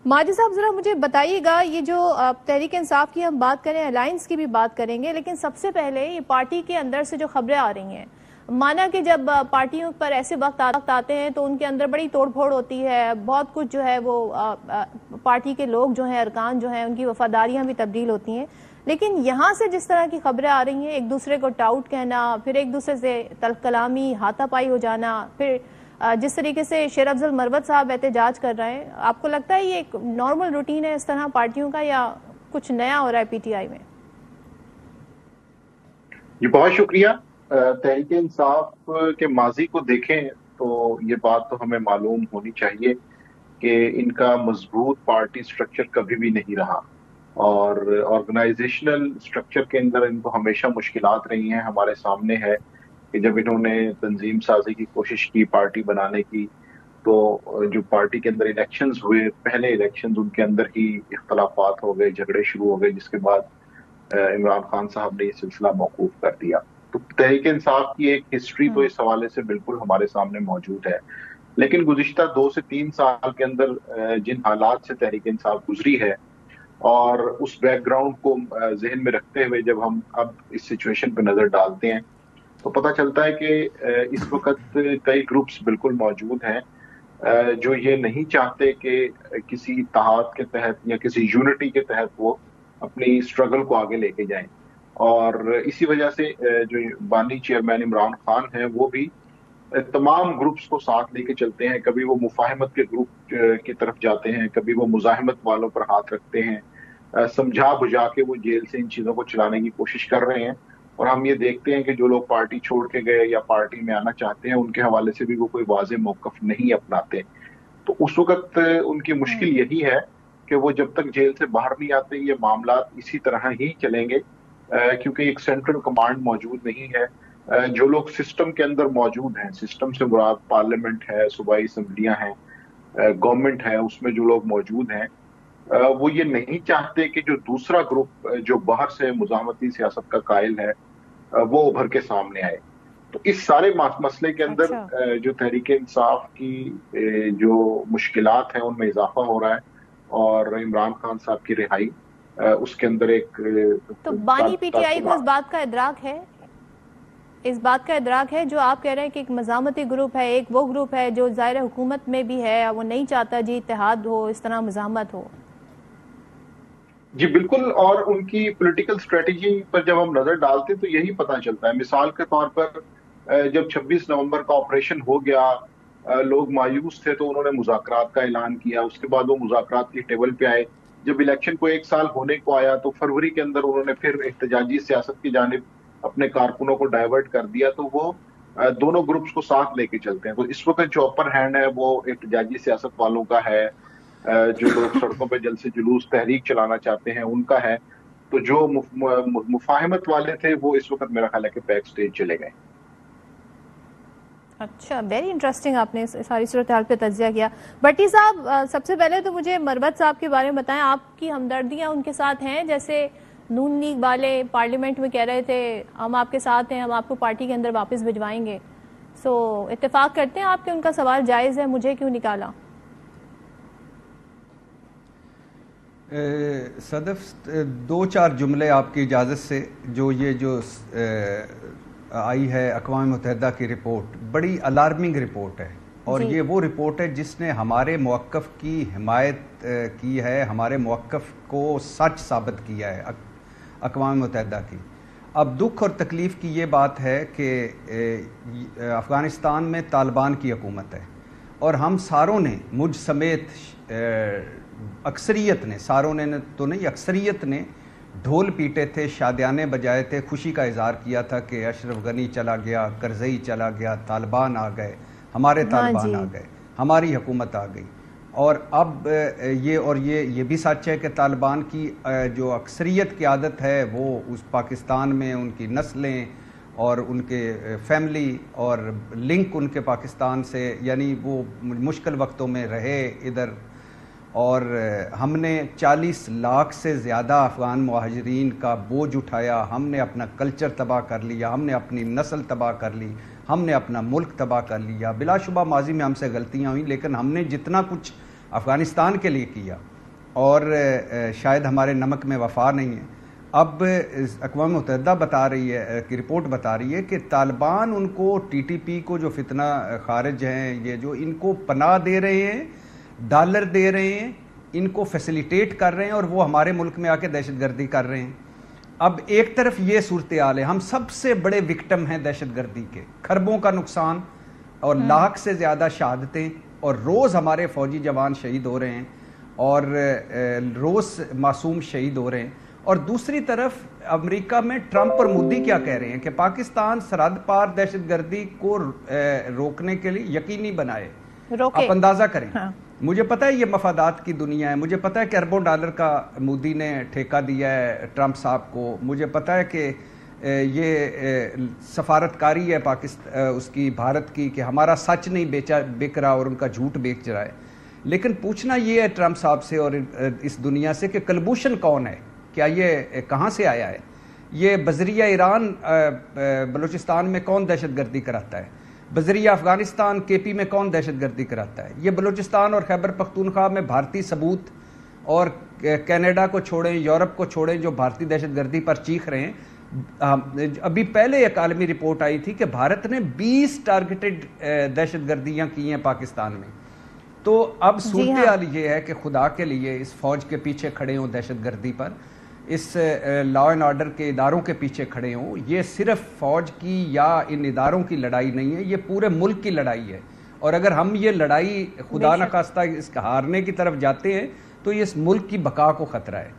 माजिद साहब ज़रा मुझे बताइएगा, ये जो तहरीक इंसाफ की हम बात करें, अलायंस की भी बात करेंगे, लेकिन सबसे पहले ये पार्टी के अंदर से जो खबरें आ रही हैं, माना कि जब पार्टियों पर ऐसे वक्त आते हैं तो उनके अंदर बड़ी तोड़ फोड़ होती है, बहुत कुछ जो है वो पार्टी के लोग जो हैं, अरकान जो हैं, उनकी वफादारियां भी तब्दील होती हैं। लेकिन यहाँ से जिस तरह की खबरें आ रही हैं, एक दूसरे को टाउट कहना, फिर एक दूसरे से तल्ख कलामी, हाथापाई हो जाना, फिर जिस तरीके से शेर अफजल मरवत साहब एहतजाज कर रहे हैं, आपको लगता है ये एक नॉर्मल रूटीन है इस तरह पार्टियों का, या कुछ नया हो रहा है पीटीआई में? जी बहुत शुक्रिया। तहरीक इंसाफ के माजी को देखें तो ये बात तो हमें मालूम होनी चाहिए कि इनका मजबूत पार्टी स्ट्रक्चर कभी भी नहीं रहा और ऑर्गेनाइजेशनल स्ट्रक्चर के अंदर इनको हमेशा मुश्किलात रही हैं। हमारे सामने है कि जब इन्होंने तंजीम साजी की कोशिश की पार्टी बनाने की, तो जो पार्टी के अंदर इलेक्शंस हुए, पहले इलेक्शंस, उनके अंदर ही इख्तलाफात हो गए, झगड़े शुरू हो गए, जिसके बाद इमरान खान साहब ने ये सिलसिला मौकूफ कर दिया। तो तहरीक इंसाफ की एक हिस्ट्री तो इस हवाले से बिल्कुल हमारे सामने मौजूद है, लेकिन गुज़िश्ता 2 से 3 साल के अंदर जिन हालात से तहरीक इंसाफ गुजरी है और उस बैकग्राउंड को जहन में रखते हुए जब हम अब इस सिचुएशन पर नजर डालते हैं तो पता चलता है कि इस वक्त कई ग्रुप्स बिल्कुल मौजूद हैं जो ये नहीं चाहते कि किसी इत्तेहाद के तहत या किसी यूनिटी के तहत वो अपनी स्ट्रगल को आगे लेके जाएं। और इसी वजह से जो बानी चेयरमैन इमरान खान हैं वो भी तमाम ग्रुप्स को साथ लेके चलते हैं। कभी वो मुफाहमत के ग्रुप की तरफ जाते हैं, कभी वो मुजाहिमत वालों पर हाथ रखते हैं, समझा बुझा के वो जेल से इन चीज़ों को चलाने की कोशिश कर रहे हैं। और हम ये देखते हैं कि जो लोग पार्टी छोड़ के गए या पार्टी में आना चाहते हैं उनके हवाले से भी वो कोई वाज़ेह मौक़िफ़ नहीं अपनाते। तो उस वक्त उनकी मुश्किल यही है कि वो जब तक जेल से बाहर नहीं आते ये मामला इसी तरह ही चलेंगे, क्योंकि एक सेंट्रल कमांड मौजूद नहीं है। जो लोग सिस्टम के अंदर मौजूद हैं, सिस्टम से मुराद पार्लियामेंट है, सूबाई असम्बलियां हैं, गवर्नमेंट है, उसमें जो लोग मौजूद हैं वो ये नहीं चाहते कि जो दूसरा ग्रुप जो बाहर से मुज़ाहमती सियासत का कायल है वो उभर के सामने आए। तो इस सारे मसले के अंदर जो तहरीक इंसाफ की जो मुश्किलात हैं उनमें इजाफा हो रहा है और इमरान खान साहब की रिहाई उसके अंदर एक तो बानी पीटीआई को इस बात का इदराक है जो आप कह रहे हैं कि एक मज़ामती ग्रुप है, एक वो ग्रुप है जो ज़ाहिर हुकूमत में भी है, वो नहीं चाहता जी इत्तेहाद हो, इस तरह मज़ामत हो। जी बिल्कुल, और उनकी पॉलिटिकल स्ट्रेटजी पर जब हम नजर डालते हैं तो यही पता चलता है। मिसाल के तौर पर जब 26 नवंबर का ऑपरेशन हो गया, लोग मायूस थे तो उन्होंने मुज़ाकरात का ऐलान किया, उसके बाद वो मुज़ाकरात की टेबल पे आए। जब इलेक्शन को 1 साल होने को आया तो फरवरी के अंदर उन्होंने फिर एहतजाजी सियासत की जानिब अपने कारकुनों को डाइवर्ट कर दिया, तो वो दोनों ग्रुप्स को साथ लेके चलते हैं। तो इस वक्त जो अपर हैंड है वो एहतजाजी सियासत वालों का है, जो लोग सड़कों पे जल्द से जुलूस तहरीक चलाना चाहते हैं उनका है। तो जो मुफाहमत वाले थे वो इस वक्त मेरा ख्याल है कि बैक स्टेज चले गए। अच्छा, वेरी इंटरेस्टिंग, आपने सारी सूरत हाल पे तज्जिया किया। भट्टी साहब, सबसे पहले तो मुझे मरवत साहब के बारे में बताएं, आपकी हमदर्दियां उनके साथ हैं? जैसे नून लीग वाले पार्लियामेंट में कह रहे थे हम आपके साथ हैं, हम आपको पार्टी के अंदर वापस भिजवाएंगे, सो इत्तेफाक करते हैं आपके उनका सवाल जायज़ है, मुझे क्यों निकाला? सदफ 2-4 जुमले आपकी इजाज़त से। जो आई है अक़वाम मुत्तहिदा की रिपोर्ट, बड़ी अलार्मिंग रिपोर्ट है और ये वो रिपोर्ट है जिसने हमारे मौक़िफ़ की हिमायत की है, हमारे मौक़िफ़ को सच साबित किया है अक़वाम मुत्तहिदा की। अब दुख और तकलीफ़ की ये बात है कि अफ़गानिस्तान में तालिबान की हुकूमत है और हम सारों ने, मुझ समेत अक्सरियत ने, सारों ने तो नहीं, अक्सरियत ने ढोल पीटे थे, शादियाने बजाए थे, खुशी का इजहार किया था कि अशरफ गनी चला गया, करज़ई चला गया, तालिबान आ गए, हमारे तालिबान आ गए, हमारी हुकूमत आ गई। और अब ये भी सच है कि तालिबान की जो अक्सरियत की आदत है वो उस पाकिस्तान में उनकी नस्लें और उनके फैमिली और लिंक उनके पाकिस्तान से, यानी वो मुश्किल वक्तों में रहे इधर, और हमने 40 लाख से ज़्यादा अफ़गान मुहाजिरीन का बोझ उठाया, हमने अपना कल्चर तबाह कर लिया, हमने अपनी नस्ल तबाह कर ली, हमने अपना मुल्क तबाह कर लिया। बिलाशुबा माजी में हमसे गलतियाँ हुई, लेकिन हमने जितना कुछ अफ़गानिस्तान के लिए किया اور شاید ہمارے نمک میں وفا نہیں ہے. اب اقوام متحدہ بتا رہی ہے کہ رپورٹ بتا رہی ہے کہ طالبان ان کو ٹی ٹی پی کو جو فتنہ خارج ہیں یہ جو ان کو پناہ دے رہے ہیں, ڈالر دے رہے ہیں, ان کو فیسیلیٹیٹ کر رہے ہیں اور وہ ہمارے ملک میں آ کے دہشت گردی کر رہے ہیں. اب ایک طرف یہ صورتحال ہے, ہم سب سے بڑے وکٹم ہیں دہشت گردی کے, کھربوں کا نقصان اور لاکھ سے زیادہ شہادتیں, اور روز ہمارے فوجی جوان شہید ہو رہے ہیں اور روز معصوم شہید ہو رہے ہیں. اور دوسری طرف امریکہ میں ٹرمپ اور مودی کیا کہہ رہے ہیں کہ پاکستان سرحد پار دہشت گردی کو روکنے کے لیے یقینی بنائے. آپ اندازہ کریں, مجھے پتا ہے یہ مفادات کی دنیا ہے, مجھے پتا ہے کہ اربوں ڈالر کا مودی نے ٹھیکہ دیا ہے ٹرمپ صاحب کو, مجھے پتا ہے کہ یہ سفارتکاری ہے اس کی بھارت کی کہ ہمارا سچ نہیں بک رہا اور ان کا جھوٹ بیچ رہا ہے. لیکن پوچھنا یہ ہے ٹرمپ صاحب سے اور اس دنیا سے کہ کلبھوشن کون ہے, کیا یہ کہاں سے آیا ہے, یہ بذریعہ ایران بلوچستان میں کون دہشت گردی کراتا ہے, بذریعہ افغانستان کے پی میں کون دہشت گردی کراتا ہے, یہ بلوچستان اور خیبر پختونخوا میں بھارتی ثبوت اور کینیڈا کو چھوڑیں, یورپ کو چھوڑیں جو بھارتی دہشت گردی پر چیخ رہے ہیں. ابھی پہلے ایک عالمی رپورٹ آئی تھی کہ بھارت نے 20 ٹارگیٹڈ دہشت گردیاں کی ہیں پاکستان میں. تو اب صورتحال یہ ہے کہ خدا کے لیے اس فوج کے پیچھے کھڑے ہوں دہشت گردی پر, اس لا اینڈ آرڈر کے اداروں کے پیچھے کھڑے ہوں. یہ صرف فوج کی یا ان اداروں کی لڑائی نہیں ہے, یہ پورے ملک کی لڑائی ہے. اور اگر ہم یہ لڑائی خدا نخواستہ اس ہارنے کی طرف جاتے ہیں تو یہ اس ملک کی بقا کو خطرہ ہے.